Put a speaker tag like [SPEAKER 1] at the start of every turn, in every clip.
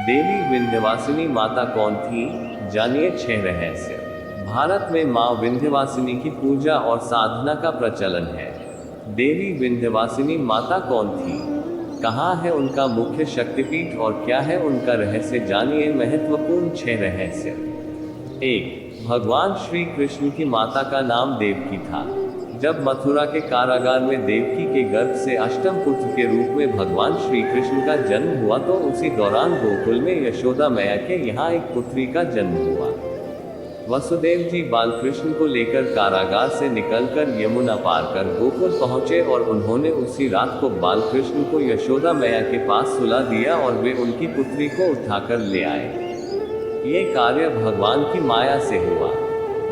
[SPEAKER 1] देवी विंध्यवासिनी माता कौन थी? जानिए 6 रहस्य। भारत में मां विंध्यवासिनी की पूजा और साधना का प्रचलन है। देवी विंध्यवासिनी माता कौन थी? कहाँ है उनका मुख्य शक्तिपीठ और क्या है उनका रहस्य? जानिए महत्वपूर्ण 6 रहस्य। 1. भगवान श्री कृष्ण की माता का नाम देवकी था। जब मथुरा के कारागार में देवकी के गर्भ से अष्टम पुत्र के रूप में भगवान श्री कृष्ण का जन्म हुआ तो उसी दौरान गोकुल में यशोदा मैया के यहाँ एक पुत्री का जन्म हुआ। वसुदेव जी बालकृष्ण को लेकर कारागार से निकलकर यमुना पार कर गोकुल पहुँचे और उन्होंने उसी रात को बालकृष्ण को यशोदा मैया के पास सुला दिया और वे उनकी पुत्री को उठाकर ले आए। ये कार्य भगवान की माया से हुआ।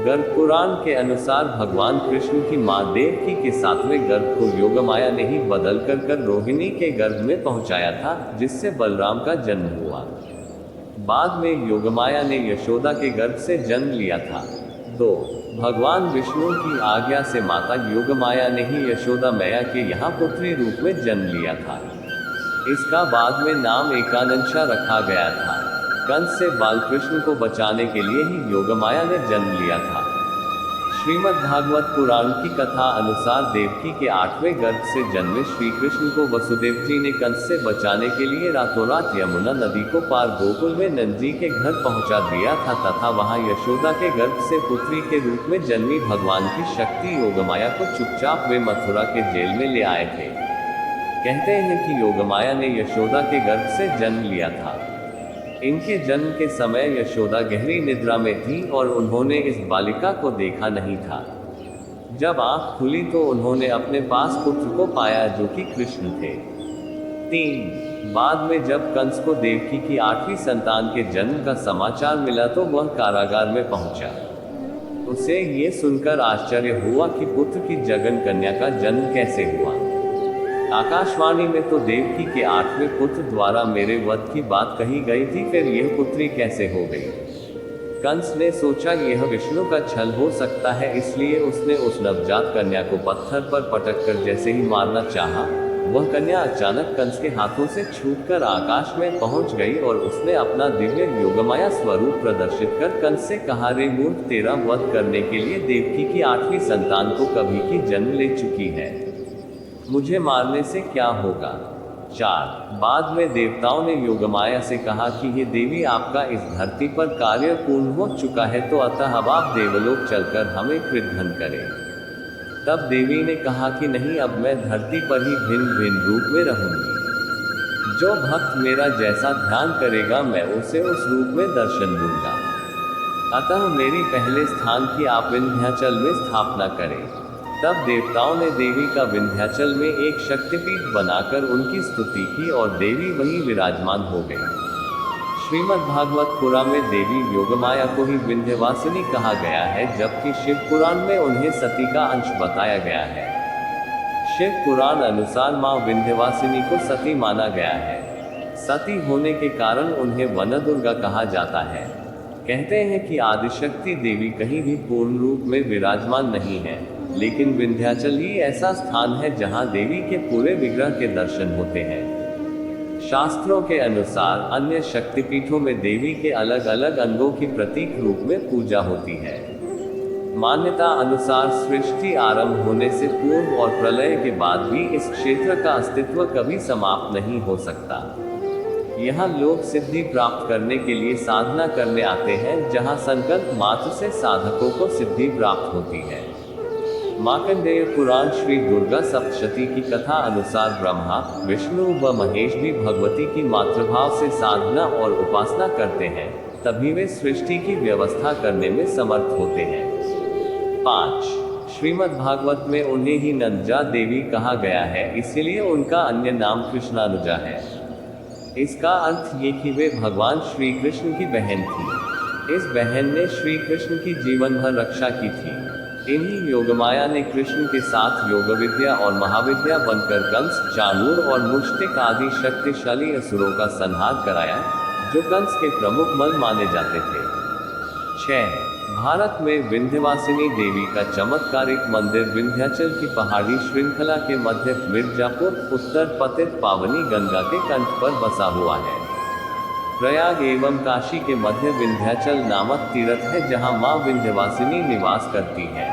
[SPEAKER 1] गर्भ पुराण के अनुसार भगवान कृष्ण की मां देवकी के 7वें गर्भ को योगमाया ने ही बदल कर रोहिणी के गर्भ में पहुंचाया था, जिससे बलराम का जन्म हुआ। बाद में योगमाया ने यशोदा के गर्भ से जन्म लिया था। 2. भगवान विष्णु की आज्ञा से माता योगमाया ने ही यशोदा मैया के यहाँ पुत्री रूप में जन्म लिया था। इसका बाद में नाम एकानंशा रखा गया था। कंस से बालकृष्ण को बचाने के लिए ही योगमाया ने जन्म लिया था। श्रीमद् भागवत पुराण की कथा अनुसार देवकी के 8वें गर्भ से जन्मे श्री कृष्ण को वसुदेव जी ने कंस से बचाने के लिए रातों रात यमुना नदी को पार गोकुल में नंदी के घर पहुंचा दिया था तथा वहां यशोदा के गर्भ से पुत्री के रूप में जन्मी भगवान की शक्ति योगमाया को चुपचाप वे मथुरा के जेल में ले आए थे। कहते हैं कि योगमाया ने यशोदा के गर्भ से जन्म लिया था। इनके जन्म के समय यशोदा गहरी निद्रा में थी और उन्होंने इस बालिका को देखा नहीं था। जब आंख खुली तो उन्होंने अपने पास पुत्र को पाया जो कि कृष्ण थे। 3. बाद में जब कंस को देवकी की 8वीं संतान के जन्म का समाचार मिला तो वह कारागार में पहुंचा। उसे ये सुनकर आश्चर्य हुआ कि पुत्र की जगन कन्या का जन्म कैसे हुआ। आकाशवाणी में तो देवकी के 8वें पुत्र द्वारा मेरे वध की बात कही गई थी, फिर यह पुत्री कैसे हो गई? कंस ने सोचा यह विष्णु का छल हो सकता है, इसलिए उसने उस नवजात कन्या को पत्थर पर पटक कर जैसे ही मारना चाहा, वह कन्या अचानक कंस के हाथों से छूटकर आकाश में पहुंच गई और उसने अपना दिव्य योगमाया स्वरूप प्रदर्शित कर कंस से कहा, रे मूर्ख, तेरा वध करने के लिए देवकी की 8वीं संतान को कभी की जन्म ले चुकी है, मुझे मारने से क्या होगा? 4. बाद में देवताओं ने योगमाया से कहा कि हे देवी, आपका इस धरती पर कार्य पूर्ण हो चुका है, तो अतः अब आप देवलोक चलकर हमें कृतघ्न करें। तब देवी ने कहा कि नहीं, अब मैं धरती पर ही भिन्न भिन्न रूप में रहूंगी। जो भक्त मेरा जैसा ध्यान करेगा मैं उसे उस रूप में दर्शन दूंगा। अतः मेरी पहले स्थान की आप विंध्याचल में स्थापना करें। तब देवताओं ने देवी का विंध्याचल में एक शक्तिपीठ बनाकर उनकी स्तुति की और देवी वहीं विराजमान हो गई। श्रीमद् भागवत पुराण में देवी योगमाया को ही विंध्यवासिनी कहा गया है, जबकि शिव पुराण में उन्हें सती का अंश बताया गया है। शिव पुराण अनुसार मां विंध्यवासिनी को सती माना गया है। सती होने के कारण उन्हें वनदुर्गा कहा जाता है। कहते हैं कि आदिशक्ति देवी कहीं भी पूर्ण रूप में विराजमान नहीं है, लेकिन विंध्याचल ही ऐसा स्थान है जहां देवी के पूरे विग्रह के दर्शन होते हैं। शास्त्रों के अनुसार अन्य शक्तिपीठों में देवी के अलग अलग अंगों की प्रतीक रूप में पूजा होती है। मान्यता अनुसार सृष्टि आरंभ होने से पूर्व और प्रलय के बाद भी इस क्षेत्र का अस्तित्व कभी समाप्त नहीं हो सकता। यहाँ लोग सिद्धि प्राप्त करने के लिए साधना करने आते हैं, जहाँ संकल्प मात्र से साधकों को सिद्धि प्राप्त होती है। मार्कंडेय पुराण श्री दुर्गा सप्तशती की कथा अनुसार ब्रह्मा, विष्णु व महेश भी भगवती की मातृभाव से साधना और उपासना करते हैं, तभी वे सृष्टि की व्यवस्था करने में समर्थ होते हैं। 5. श्रीमद् भागवत में उन्हें ही नंदा देवी कहा गया है, इसीलिए उनका अन्य नाम कृष्णानुजा है। इसका अर्थ ये कि वे भगवान श्री कृष्ण की बहन थी। इस बहन ने श्री कृष्ण की जीवन भर रक्षा की थी। इन्हीं योगमाया ने कृष्ण के साथ योग विद्या और महाविद्या बनकर कंस, चाणूर और मुष्टिक आदि शक्तिशाली असुरों का संहार कराया, जो कंस के प्रमुख मल माने जाते थे। 6. भारत में विंध्यवासिनी देवी का चमत्कारिक मंदिर विंध्याचल की पहाड़ी श्रृंखला के मध्य मिर्जापुर, उत्तर पतित पावनी गंगा के कंठ पर बसा हुआ है। प्रयाग एवं काशी के मध्य विंध्याचल नामक तीर्थ है जहां मां विंध्यवासिनी निवास करती है।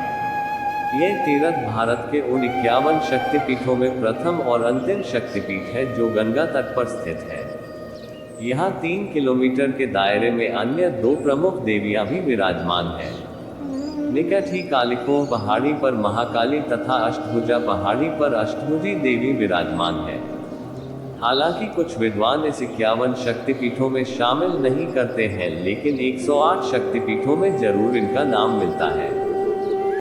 [SPEAKER 1] यह तीर्थ भारत के उन 51 शक्तिपीठों में प्रथम और अंतिम शक्तिपीठ है जो गंगा तट पर स्थित है। यहाँ 3 किलोमीटर के दायरे में अन्य 2 प्रमुख देवियां भी विराजमान हैं। निकट ही कालिकोह पहाड़ी पर महाकाली तथा अष्टभुजा पहाड़ी पर अष्टभुजी देवी विराजमान है। हालांकि कुछ विद्वान इस 51 शक्तिपीठों में शामिल नहीं करते हैं, लेकिन 108 शक्तिपीठों में जरूर इनका नाम मिलता है।